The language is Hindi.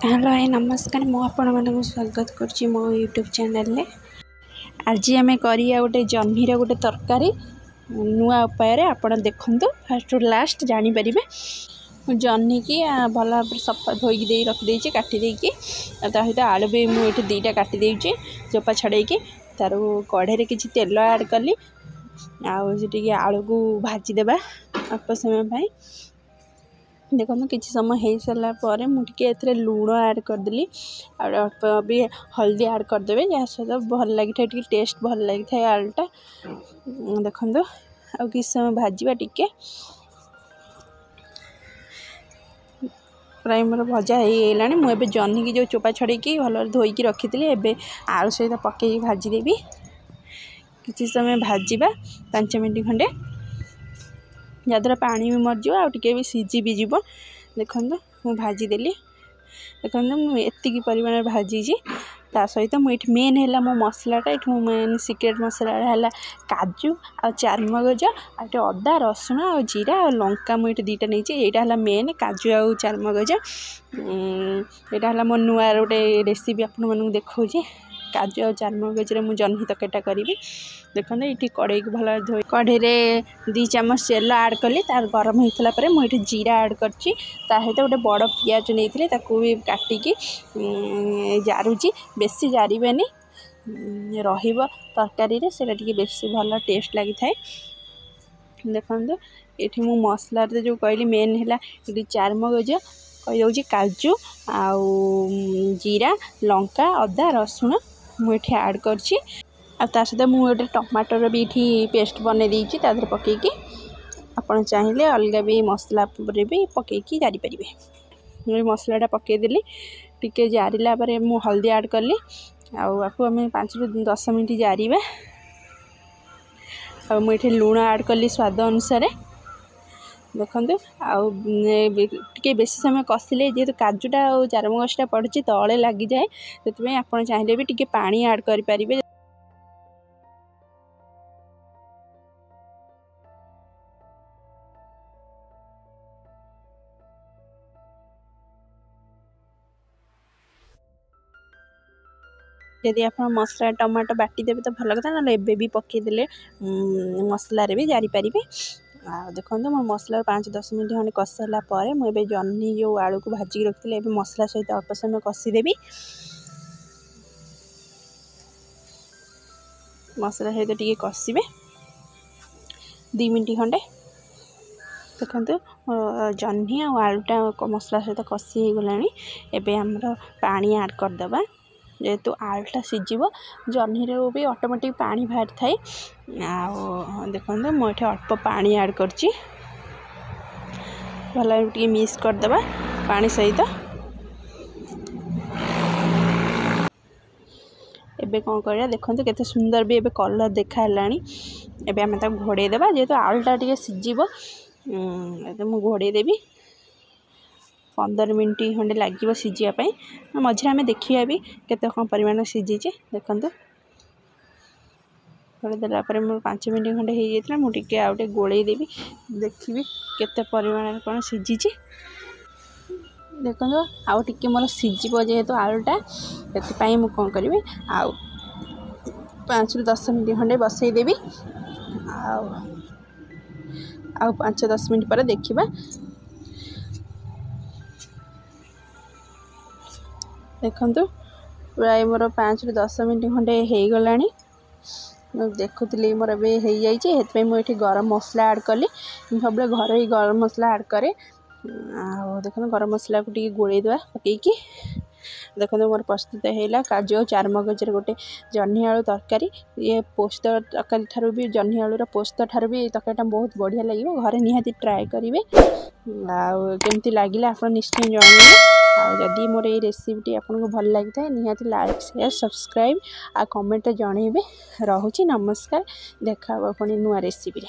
हेलो हाय नमस्कार मु आपण मानक स्वागत करछि मो यूट्यूब चैनल ले। आज आम करिया गोटे जह्नीर गोटे तरकारी नुआ उपाय आपण देखंतु फास्ट टू लास्ट जानी परिबे। जह्नी की भल भाव सफा धोईक दे रखी काटी देकी सहित आलू भी मुझे दुईटा काटी देची चोपा छड़ेकी तार कढ़े किसी तेल ऐड कली आगे आलू को भाजीदेवा अल्प समय देखो किसी समय हो सारापर मुझे लुण ऐड करदेली अल्प भी हल्दी ऐड करदे जहाँ सहित भल लगी था टेस्ट भल लगी था आलूटा देखो आ किसी समय भाजवा टिके प्राय मोर भजा होगा मुझे जह्नी की जो चोपा छड़ेकी भल धोईकी रखी एवं आलू सहित पकई भाजीदेवी किसी समय भाजवा 5 मिनट खंडे जहाँद्ୱାରା पानी भी मरज आगे भी सीझी भी जीव देखो मु भाजीदेली देखो मुझे परिमाण भाजी ता सहित मुझे मेन है मो मसलाटा ये मेन सिक्रेट मसला है काजू आ चारमगज आटे अदा रसुण आ जीरा आ लंका मुझे दुईटा नहीं यहाँ मेन काजू आ चारमगज यहाँ मो नुआ गोटे रेसिपी आपण मानक देखा काजू आ चारमगज मुझे जह्नी तरकारीटा करी देखो ये कड़े को भल धोई कढ़े 2 चामच तेल ऐड कली तार गरम होता मुझे जीरा ऐड करती सहित गोटे बड़ पियाज नहीं भी काटिकी जारुची बेसी जारिबेनी रहिबो तरकारी रे सेटा टिके बेसी भल टेस्ट लगी थाए देखो ये मु मसला जो कहली मेन है ये चारमगज कही काजू आउ जीरा लंका अदा रसुण मुझे ऐड करछि आ सहित मुझे टमाटर भी ये पेस्ट बनई देती तादर पकईकी आपड़ चाहिए अलग भी मसला भी पकईकी जारीपर मसलाटा पकईदेली टिके जारिला मु हल्दी ऐड कली आपको आम 5 ରୁ 10 मिनट जारिबा मुझे लुण ऐड कली स्वाद अनुसार देखो टे बेसी समय कषिले जेहेतु काजूटा और चारमगजटा पड़ी तले लगी जाए से आप चाहिए भी टे पानी ऐड करें यदि आप मसला टमाटो बाटीदेवे तो भल कथा ना एबे भी पकईदे मसलार भी जारीपर देखो मो मसला 5-10 मिनट खंडे कषाला मुझे जह्नी जो आलू को भाजिक रखी मसला सहित अल्प समय कषिदेवी मसला सहित टे कषे 2 मिनट खंडे देखो जह्नी आलूटा मसला सहित कषि हो गला एवं आमर पानी ऐड करदे जेहेतु आलूटा सीझ जह्नी भी ऑटोमेटिक पानी बाहर थाए देखो मुझे अल्प पानी ऐड करची भल टे मिक्स करदे पानी सहित एबे कौन कर देखो केते सुंदर भी एबे कलर देखाला एबे आम घोड़े देवा जेहेतु आलूटा टे सीझ मुझे घोड़े देवी 15 मिनट खंडे लगे सीझापी मझे आम देखा भी केते कौन परिमाण सीझी देखो गोड़े देलापर मोर 5 मिनट खंडे हो जाता मुझे आउटे गोड़े देवी देखी केते परिमाण कौन सीझी देखो आउ टे मोर सीझ जेहेतु आलूटा से कौन करी आउ 5 ରୁ 10 मिनट खंडे बसईदेवी आउ 5-10 मिनट पर देखा देखु प्राय मोर 5 ରୁ 10 मिनट खंडे हो गला देखुली मोर ए हो मुझे गरम मसला ऐड कली सब घर ही गरम मसला ऐड करे देखो गरम मसला को टे गोड़े देवा पकईकी देखो मोर प्रस्तुत है काजू और चारमगज गोटे जह्नी आलू तरकारी ये पोस्त तरकारी ठार भी जह्नी आलूर पोस्त ठार भी तरकारीटा बहुत बढ़िया लगे घरे निहाती ट्राए करेंगे आमती लगे आप निश्चय जनइबे जदि मोर ये रेसिपीटी आपको भल लगी था निहाती लाइक शेयर सब्सक्राइब आ कमेंट जनइबे। रहुची नमस्कार देखा पुणी नुआ रेसिपी।